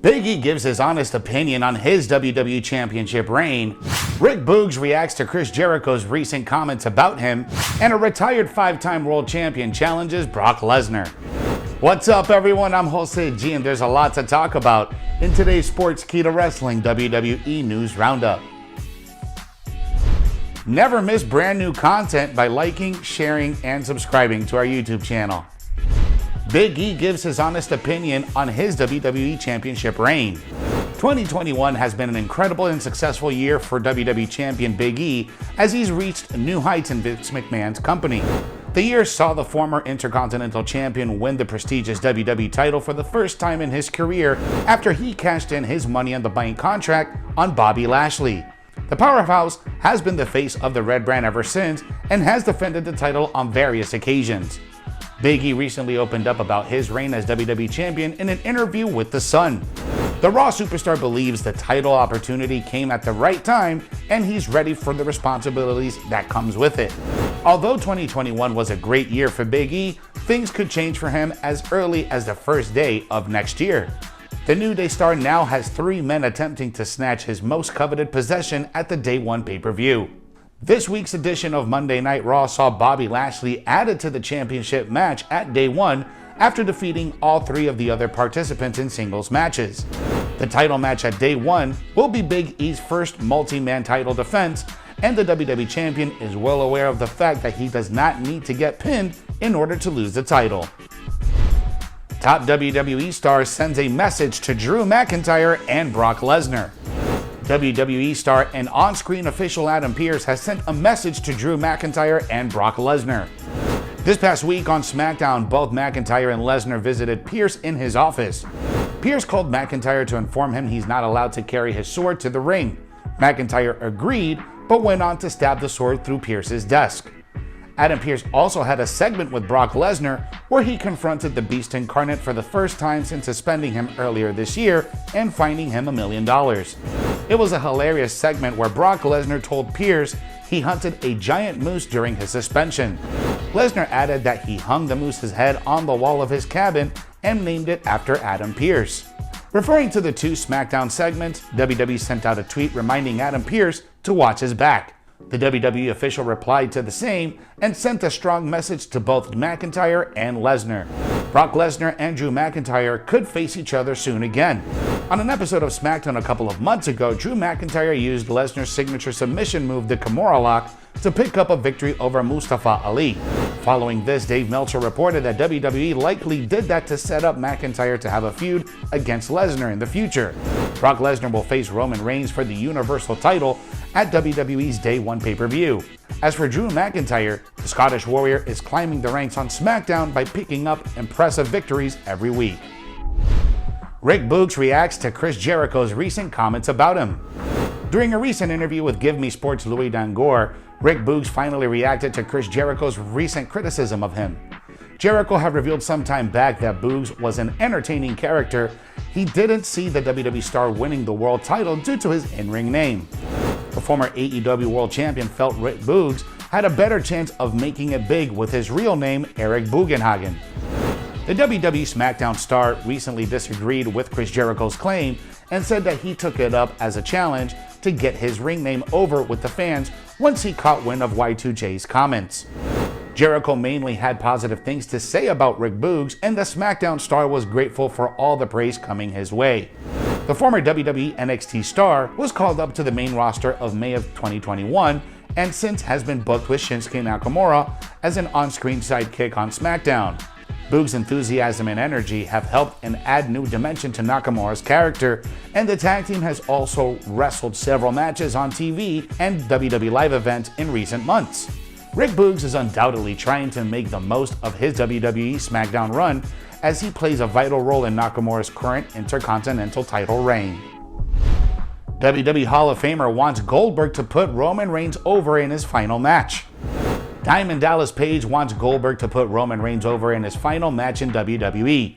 Big E gives his honest opinion on his WWE Championship reign, Rick Boogs reacts to Chris Jericho's recent comments about him, and a retired 5-time world champion challenges Brock Lesnar. What's up, everyone? I'm Jose G, and there's a lot to talk about in today's Sportskeeda Wrestling WWE News Roundup. Never miss brand new content by liking, sharing, and subscribing to our YouTube channel. Big E gives his honest opinion on his WWE Championship reign. 2021 has been an incredible and successful year for WWE Champion Big E as he's reached new heights in Vince McMahon's company. The year saw the former Intercontinental Champion win the prestigious WWE title for the first time in his career after he cashed in his Money in the Bank contract on Bobby Lashley. The powerhouse has been the face of the Red Brand ever since and has defended the title on various occasions. Big E recently opened up about his reign as WWE Champion in an interview with The Sun. The Raw superstar believes the title opportunity came at the right time and he's ready for the responsibilities that comes with it. Although 2021 was a great year for Big E, things could change for him as early as the first day of next year. The New Day star now has 3 men attempting to snatch his most coveted possession at the Day 1 pay-per-view. This week's edition of Monday Night Raw saw Bobby Lashley added to the championship match at Day 1 after defeating all 3 of the other participants in singles matches. The title match at Day 1 will be Big E's first multi-man title defense, and the WWE Champion is well aware of the fact that he does not need to get pinned in order to lose the title. Top WWE star sends a message to Drew McIntyre and Brock Lesnar. WWE star and on-screen official Adam Pearce has sent a message to Drew McIntyre and Brock Lesnar. This past week on SmackDown, both McIntyre and Lesnar visited Pearce in his office. Pearce called McIntyre to inform him he's not allowed to carry his sword to the ring. McIntyre agreed, but went on to stab the sword through Pearce's desk. Adam Pearce also had a segment with Brock Lesnar where he confronted the Beast Incarnate for the first time since suspending him earlier this year and fining him $1 million. It was a hilarious segment where Brock Lesnar told Pearce he hunted a giant moose during his suspension. Lesnar added that he hung the moose's head on the wall of his cabin and named it after Adam Pearce. Referring to the 2 SmackDown segments, WWE sent out a tweet reminding Adam Pearce to watch his back. The WWE official replied to the same and sent a strong message to both McIntyre and Lesnar. Brock Lesnar and Drew McIntyre could face each other soon again. On an episode of SmackDown a couple of months ago, Drew McIntyre used Lesnar's signature submission move, the Kimura Lock, to pick up a victory over Mustafa Ali. Following this, Dave Meltzer reported that WWE likely did that to set up McIntyre to have a feud against Lesnar in the future. Brock Lesnar will face Roman Reigns for the Universal title at WWE's Day 1 pay-per-view. As for Drew McIntyre, the Scottish Warrior is climbing the ranks on SmackDown by picking up impressive victories every week. Rick Boogs reacts to Chris Jericho's recent comments about him. During a recent interview with Give Me Sports' Louis Dangoor, Rick Boogs finally reacted to Chris Jericho's recent criticism of him. Jericho had revealed some time back that Boogs was an entertaining character. He didn't see the WWE star winning the world title due to his in-ring name. The former AEW World Champion felt Rick Boogs had a better chance of making it big with his real name, Eric Bugenhagen. The WWE SmackDown star recently disagreed with Chris Jericho's claim and said that he took it up as a challenge to get his ring name over with the fans once he caught wind of Y2J's comments. Jericho mainly had positive things to say about Rick Boogs, and the SmackDown star was grateful for all the praise coming his way. The former WWE NXT star was called up to the main roster of May of 2021 and since has been booked with Shinsuke Nakamura as an on-screen sidekick on SmackDown. Boogs' enthusiasm and energy have helped and add new dimension to Nakamura's character, and the tag team has also wrestled several matches on TV and WWE live events in recent months. Rick Boogs is undoubtedly trying to make the most of his WWE SmackDown run as he plays a vital role in Nakamura's current Intercontinental title reign. WWE Hall of Famer wants Goldberg to put Roman Reigns over in his final match. Diamond Dallas Page wants Goldberg to put Roman Reigns over in his final match in WWE.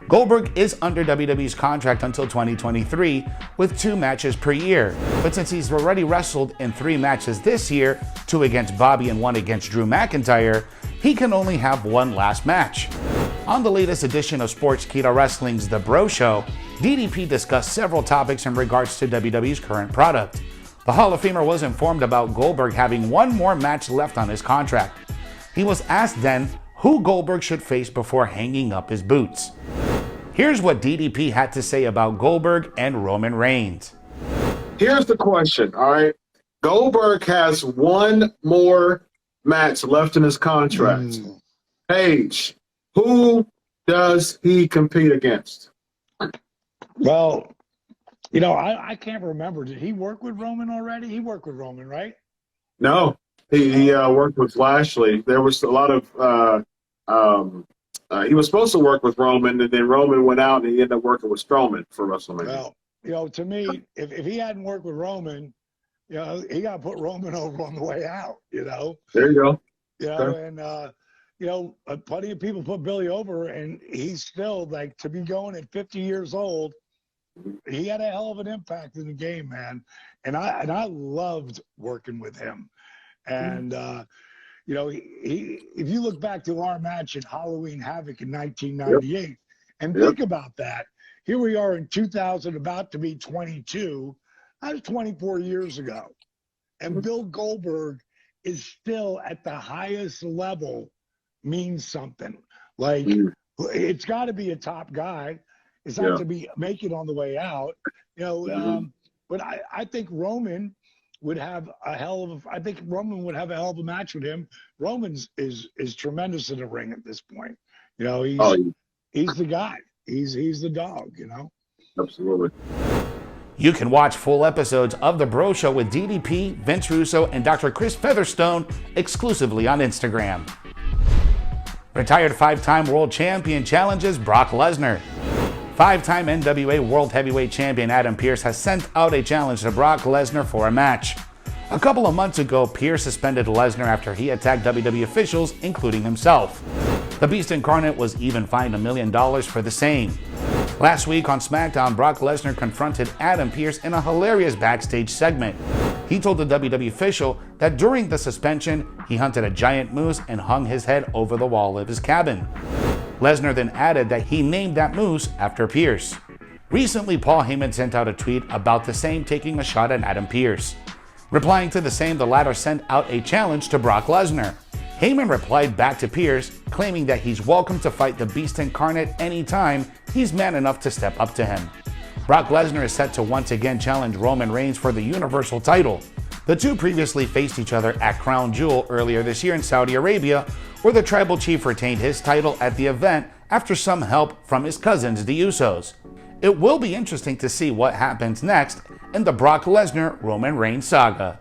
Goldberg is under WWE's contract until 2023 with 2 matches per year, but since he's already wrestled in 3 matches this year, 2 against Bobby and 1 against Drew McIntyre, he can only have 1 last match. On the latest edition of Sportskeeda Wrestling's The Bro Show, DDP discussed several topics in regards to WWE's current product. The Hall of Famer was informed about Goldberg having one more match left on his contract. He was asked then who Goldberg should face before hanging up his boots. Here's what DDP had to say about Goldberg and Roman Reigns. Here's the question, all right? Goldberg has one more match left in his contract. Paige, who does he compete against? Well, you know, I can't remember. Did he work with Roman already? He worked with Roman, right? No, he worked with Lashley. There was a lot of he was supposed to work with Roman, and then Roman went out, and he ended up working with Strowman for WrestleMania. Well, you know, to me, if he hadn't worked with Roman, you know, he got to put Roman over on the way out, you know. There you go. You know, Sure. and, you know, plenty of people put Billy over, and he's still, like, to be going at 50 years old, he had a hell of an impact in the game, man. And I loved working with him. And, you know, if you look back to our match at Halloween Havoc in 1998, and think about that, here we are in 2000, about to be 22. That was 24 years ago. And Bill Goldberg is still at the highest level, means something. Like, it's got to be a top guy. It's not to be make it on the way out. You know, but I think Roman would have a hell of a match with him. Roman is tremendous in the ring at this point. You know, he's the guy. He's the dog, you know? Absolutely. You can watch full episodes of The Bro Show with DDP, Vince Russo, and Dr. Chris Featherstone exclusively on Instagram. Retired 5-time world champion challenges Brock Lesnar. 5-time NWA World Heavyweight Champion Adam Pearce has sent out a challenge to Brock Lesnar for a match. A couple of months ago, Pearce suspended Lesnar after he attacked WWE officials, including himself. The Beast Incarnate was even fined $1 million for the same. Last week on SmackDown, Brock Lesnar confronted Adam Pearce in a hilarious backstage segment. He told the WWE official that during the suspension, he hunted a giant moose and hung his head over the wall of his cabin. Lesnar then added that he named that moose after Pearce. Recently, Paul Heyman sent out a tweet about the same, taking a shot at Adam Pearce. Replying to the same, the latter sent out a challenge to Brock Lesnar. Heyman replied back to Pearce, claiming that he's welcome to fight the Beast Incarnate anytime he's man enough to step up to him. Brock Lesnar is set to once again challenge Roman Reigns for the Universal title. The two previously faced each other at Crown Jewel earlier this year in Saudi Arabia, where the Tribal Chief retained his title at the event after some help from his cousins, the Usos. It will be interesting to see what happens next in the Brock Lesnar-Roman Reigns saga.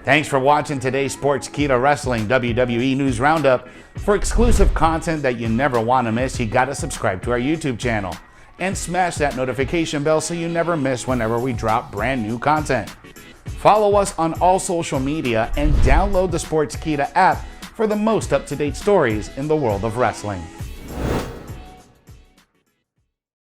Thanks for watching today's Sportskeeda Wrestling WWE News Roundup. For exclusive content that you never want to miss, you gotta subscribe to our YouTube channel and smash that notification bell so you never miss whenever we drop brand new content. Follow us on all social media and download the Sportskeeda app for the most up-to-date stories in the world of wrestling.